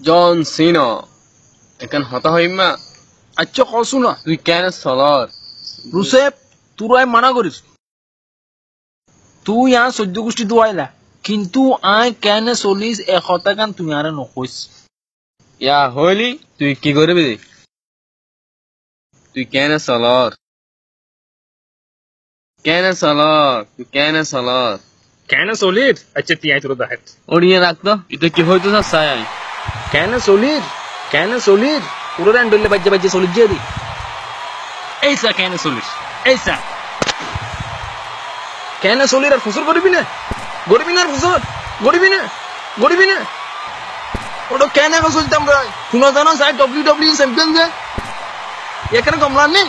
জন সিনা এখন হতা হইমা আচ্ছা কসু না তুই কেন সলার রুসেপ তুই মানা করিস তুই আর সহ্য গোষ্ঠী দুয়াইলা কিন্তু আই কেন চলিস এশটা গান তুমি আরে নকইস ইয়া হইলি তুই কি করবি তুই কেন সলার তুই কেন সলার কেন চলির আচ্ছা তিয়াই তোর দেখাত ওড়িয়ে রাখতো এটা কি হইতো চাই কেন চলির পুরো র্যান্ডলে বাজ্যে বাজ্যে চলির যে দি এইসা কেন চলিস এইসা কেন চলির আর ফুসুর করবি না আর ফুসুর গড়বি না ওটা কেন চলতাম ভাই শুনো জানো স্যার ডব্লিউ চ্যাম্পিয়ন যে এখানে কমলার নেই